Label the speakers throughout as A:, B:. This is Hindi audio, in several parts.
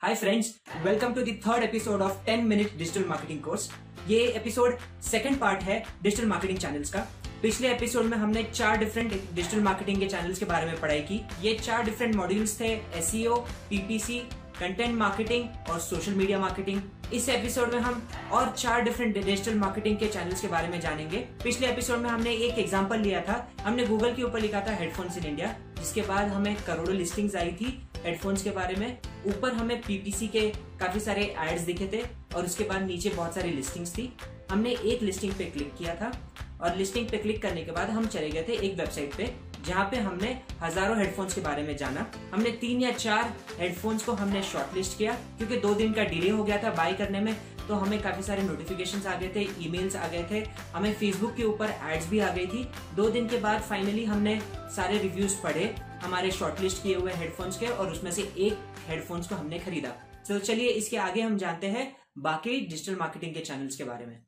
A: Hi friends, welcome to the third episode of 10 minute digital marketing course. ये एपिसोड सेकंड पार्ट है डिजिटल मार्केटिंग चैनल्स का। पिछले एपिसोड में हमने 4 डिफरेंट डिजिटल मार्केटिंग के चैनल्स के बारे में पढ़ाई की। ये 4 डिफरेंट मॉड्यूल्स थे: एसईओ, पीपीसी, कंटेंट मार्केटिंग और सोशल मीडिया मार्केटिंग। इस एपिसोड में हम और 4 डिफरेंट डिजिटल मार्केटिंग के चैनल्स के बारे में जानेंगे। पिछले एपिसोड में हमने एक एग्जांपल लिया था। हमने गूगल के ऊपर लिखा था हेडफोन्स इन इंडिया, जिसके बाद हमें करोड़ों लिस्टिंग्स आई थी हेडफोन्स के बारे में। ऊपर हमें पीपीसी के काफी सारे एड्स दिखे थे और उसके बाद नीचे बहुत सारी लिस्टिंग्स थी। हमने एक लिस्टिंग पे क्लिक किया था और लिस्टिंग पे क्लिक करने के बाद हम चले गए थे एक वेबसाइट पे, जहाँ पे हमने हजारों हेडफोन्स के बारे में जाना। हमने 3 या 4 हेडफोन्स को हमने शॉर्टलिस्ट किया, क्योंकि 2 दिन का डिले हो गया था बाय करने में, तो हमें काफी सारे नोटिफिकेशंस आ गए थे, ईमेल्स आ गए थे, हमें फेसबुक के ऊपर एड्स भी आ गई थी। 2 दिन के बाद फाइनली हमने सारे रिव्यूज पढ़े हमारे शॉर्टलिस्ट किए हुए हेडफोन्स के, और उसमें से एक हेडफोन्स को हमने खरीदा। तो चलिए इसके आगे हम जानते हैं बाकी डिजिटल मार्केटिंग के चैनल्स के बारे में।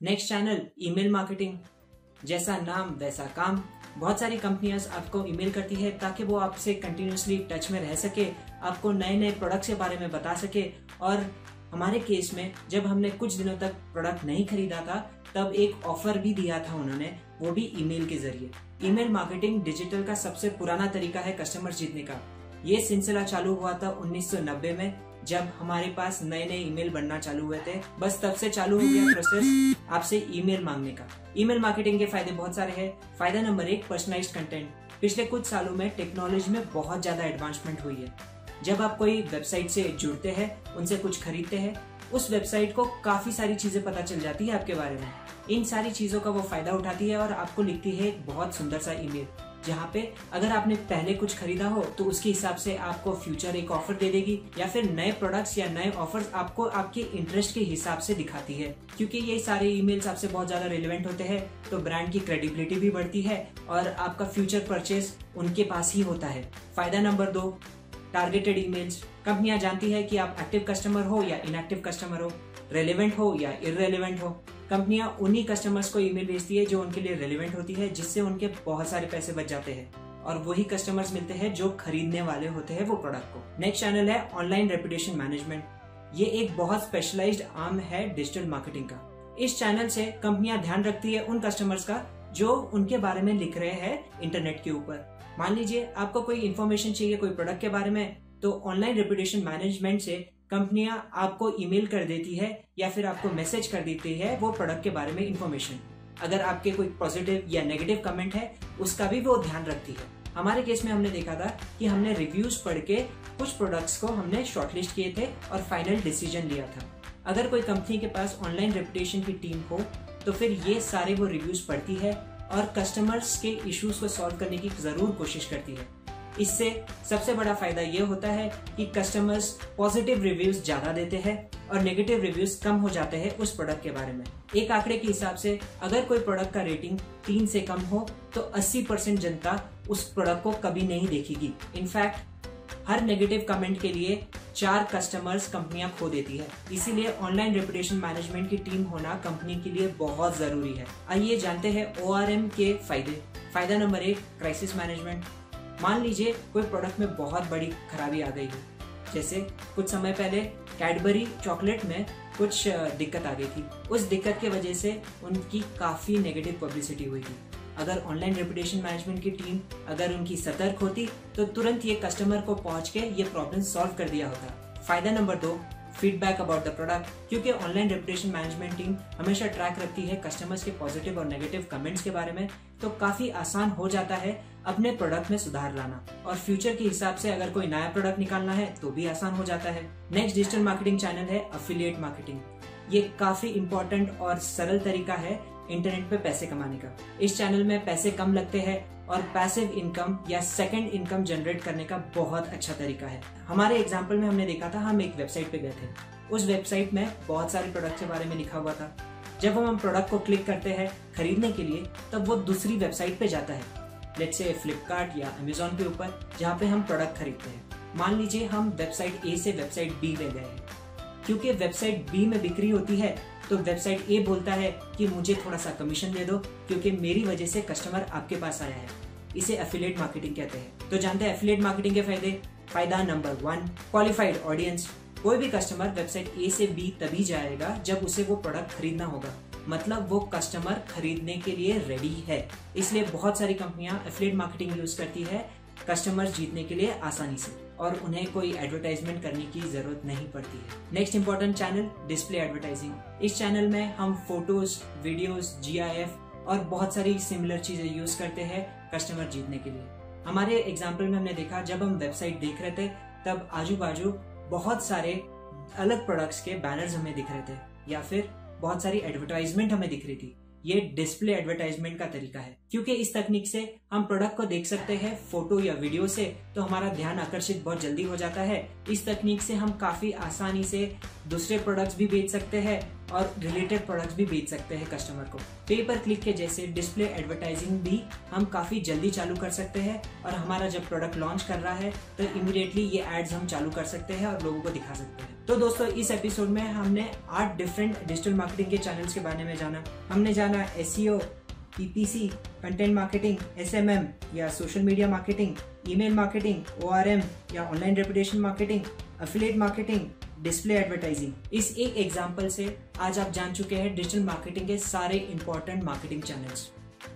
A: Next channel, email marketing. जैसा नाम वैसा काम। बहुत सारी कंपनियां आपको ईमेल करती है ताकि वो आपसे कंटिन्यूसली टच में रह सके, आपको नए नए प्रोडक्ट्स के बारे में बता सके। और हमारे केस में जब हमने कुछ दिनों तक प्रोडक्ट नहीं खरीदा था, तब एक ऑफर भी दिया था उन्होंने, वो भी ईमेल के जरिए। ईमेल मार्केटिंग डिजिटल का सबसे पुराना तरीका है कस्टमर जीतने का। ये सिलसिला चालू हुआ था 1990 में, जब हमारे पास नए नए ईमेल बनना चालू हुए थे। बस तब से चालू हो गया प्रोसेस आपसे ईमेल मांगने का। ईमेल मार्केटिंग के फायदे बहुत सारे हैं। फायदा नंबर 1, पर्सनलाइज्ड कंटेंट। पिछले कुछ सालों में टेक्नोलॉजी में बहुत ज्यादा एडवांसमेंट हुई है। जब आप कोई वेबसाइट से जुड़ते हैं, उनसे कुछ खरीदते हैं, उस वेबसाइट को काफी सारी चीजें पता चल जाती है आपके बारे में। इन सारी चीजों का वो फायदा उठाती है और आपको लिखती है एक बहुत सुंदर सा ईमेल, जहाँ पे अगर आपने पहले कुछ खरीदा हो तो उसके हिसाब से आपको फ्यूचर एक ऑफर दे देगी, या फिर नए प्रोडक्ट्स या नए ऑफर्स आपको आपके इंटरेस्ट के हिसाब से दिखाती है। क्योंकि ये सारे ईमेल्स आपसे बहुत ज्यादा रिलेवेंट होते हैं, तो ब्रांड की क्रेडिबिलिटी भी बढ़ती है और आपका फ्यूचर परचेज उनके पास ही होता है। फायदा नंबर 2, टारगेटेड ईमेल्स। कंपनियां जानती है कि आप एक्टिव कस्टमर हो या इनएक्टिव कस्टमर हो, रेलेवेंट हो या इररेलेवेंट हो। कंपनियां उन्हीं कस्टमर्स को ईमेल भेजती है जो उनके लिए रेलेवेंट होती है, जिससे उनके बहुत सारे पैसे बच जाते हैं और वही कस्टमर्स मिलते हैं जो खरीदने वाले होते हैं वो प्रोडक्ट को। नेक्स्ट चैनल है ऑनलाइन रेपुटेशन मैनेजमेंट। ये एक बहुत स्पेशलाइज्ड आर्म है डिजिटल मार्केटिंग का। इस चैनल से कंपनियां ध्यान रखती है उन कस्टमर्स का जो उनके बारे में लिख रहे हैं इंटरनेट के ऊपर। मान लीजिए आपको कोई इन्फॉर्मेशन चाहिए कोई प्रोडक्ट के बारे में, तो ऑनलाइन रेपुटेशन मैनेजमेंट से कंपनियां आपको ईमेल कर देती है या फिर आपको मैसेज कर देती है वो प्रोडक्ट के बारे में इन्फॉर्मेशन। अगर आपके कोई पॉजिटिव या नेगेटिव कमेंट है, उसका भी वो ध्यान रखती है। हमारे केस में हमने देखा था कि हमने रिव्यूज पढ़ के कुछ प्रोडक्ट्स को हमने शॉर्टलिस्ट किए थे और फाइनल डिसीजन लिया था। अगर कोई कंपनी के पास ऑनलाइन रेपुटेशन की टीम हो, तो फिर ये सारे वो रिव्यूज पढ़ती है और कस्टमर्स के इश्यूज को सॉल्व करने की जरूर कोशिश करती है। इससे सबसे बड़ा फायदा ये होता है कि कस्टमर्स पॉजिटिव रिव्यूज ज्यादा देते हैं और नेगेटिव रिव्यूज कम हो जाते हैं उस प्रोडक्ट के बारे में। एक आंकड़े के हिसाब से अगर कोई प्रोडक्ट का रेटिंग 3 से कम हो तो 80% जनता उस प्रोडक्ट को कभी नहीं देखेगी। इनफैक्ट हर नेगेटिव कमेंट के लिए 4 कस्टमर्स कंपनियां खो देती है। इसीलिए ऑनलाइन रेपुटेशन मैनेजमेंट की टीम होना कंपनी के लिए बहुत जरूरी है। आइए जानते हैं ORM के फायदे। फायदा नंबर 1, क्राइसिस मैनेजमेंट। मान लीजिए कोई प्रोडक्ट में बहुत बड़ी खराबी आ गई है, जैसे कुछ समय पहले कैडबरी चॉकलेट में कुछ दिक्कत आ गई थी। उस दिक्कत की वजह से उनकी काफी नेगेटिव पब्लिसिटी हुई थी। अगर ऑनलाइन रेपुटेशन मैनेजमेंट की टीम अगर उनकी सतर्क होती तो तुरंत ये कस्टमर को पहुंच के ये प्रॉब्लम सॉल्व कर दिया होता। फायदा number 2, feedback about the product. क्योंकि ऑनलाइन रेपुटेशन मैनेजमेंट टीम हमेशा ट्रैक रखती है कस्टमर्स के पॉजिटिव और नेगेटिव कमेंट्स के बारे में, तो काफी आसान हो जाता है अपने प्रोडक्ट में सुधार लाना। और फ्यूचर के हिसाब से अगर कोई नया प्रोडक्ट निकालना है तो भी आसान हो जाता है। नेक्स्ट डिजिटल मार्केटिंग चैनल है एफिलिएट मार्केटिंग। ये काफी इंपॉर्टेंट और सरल तरीका है इंटरनेट पे पैसे कमाने का। इस चैनल में पैसे कम लगते हैं और पैसिव इनकम या सेकंड इनकम जनरेट करने का बहुत अच्छा तरीका है। हमारे एग्जांपल में हमने देखा था, हम एक वेबसाइट पे गए थे। उस वेबसाइट में बहुत सारे प्रोडक्ट के बारे में लिखा हुआ था। जब हम प्रोडक्ट को क्लिक करते हैं खरीदने के लिए, तब वो दूसरी वेबसाइट पे जाता है, लेट्स से फ्लिपकार्ट या अमेजोन के ऊपर, जहाँ पे हम प्रोडक्ट खरीदते हैं। मान लीजिए हम वेबसाइट A से वेबसाइट B में गए हैं। क्योंकि वेबसाइट B में बिक्री होती है, तो वेबसाइट A बोलता है कि मुझे थोड़ा सा कमीशन दे दो, क्योंकि मेरी वजह से कस्टमर आपके पास आया है। इसे एफिलिएट मार्केटिंग कहते हैं। तो जानते हैं एफिलिएट मार्केटिंग के फायदे। फायदा नंबर 1, क्वालिफाइड ऑडियंस। कोई भी कस्टमर वेबसाइट ए से बी तभी जाएगा जब उसे वो प्रोडक्ट खरीदना होगा, मतलब वो कस्टमर खरीदने के लिए रेडी है। इसलिए बहुत सारी कंपनियां एफिलिएट मार्केटिंग यूज करती है कस्टमर जीतने के लिए आसानी से, और उन्हें कोई एडवर्टाइजमेंट करने की जरूरत नहीं पड़ती है। Next important channel, display advertising. इस चैनल में हम फोटोज, वीडियोस, GIF और बहुत सारी सिमिलर चीजें यूज करते हैं कस्टमर जीतने के लिए। हमारे एग्जाम्पल में हमने देखा, जब हम वेबसाइट देख रहे थे तब आजू बाजू बहुत सारे अलग प्रोडक्ट्स के बैनर्स हमें दिख रहे थे या फिर बहुत सारी एडवर्टाइजमेंट हमें दिख रही थी। ये डिस्प्ले एडवर्टाइजमेंट का तरीका है, क्योंकि इस तकनीक से हम प्रोडक्ट को देख सकते हैं फोटो या वीडियो से, तो हमारा ध्यान आकर्षित बहुत जल्दी हो जाता है। इस तकनीक से हम काफी आसानी से दूसरे प्रोडक्ट्स भी बेच सकते हैं और रिलेटेड प्रोडक्ट्स भी बेच सकते हैं कस्टमर को। पे पर क्लिक के जैसे डिस्प्ले एडवर्टाइजिंग भी हम काफी जल्दी चालू कर सकते हैं, और हमारा जब प्रोडक्ट लॉन्च कर रहा है तो इमीडिएटली ये एड्स हम चालू कर सकते हैं और लोगों को दिखा सकते हैं। तो दोस्तों, इस एपिसोड में हमने 8 डिफरेंट डिजिटल मार्केटिंग के चैनल्स के बारे में जाना। हमने जाना SEO, PPC, content marketing, SMM या social media marketing, email marketing, ORM या online reputation marketing, affiliate marketing, display advertising. इस एक एग्जांपल से आज आप जान चुके हैं डिजिटल मार्केटिंग के सारे इंपॉर्टेंट मार्केटिंग चैनल्स।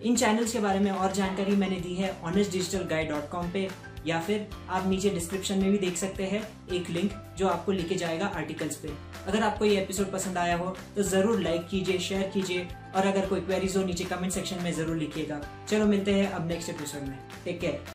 A: इन चैनल्स के बारे में और जानकारी मैंने दी है honestdigitalguy.com पे, या फिर आप नीचे डिस्क्रिप्शन में भी देख सकते हैं एक लिंक जो आपको लेके जाएगा आर्टिकल्स पे। अगर आपको ये एपिसोड पसंद आया हो तो जरूर लाइक कीजिए, शेयर कीजिए, और अगर कोई क्वेरीज हो नीचे कमेंट सेक्शन में जरूर लिखिएगा। चलो मिलते हैं अब नेक्स्ट एपिसोड में। Take care.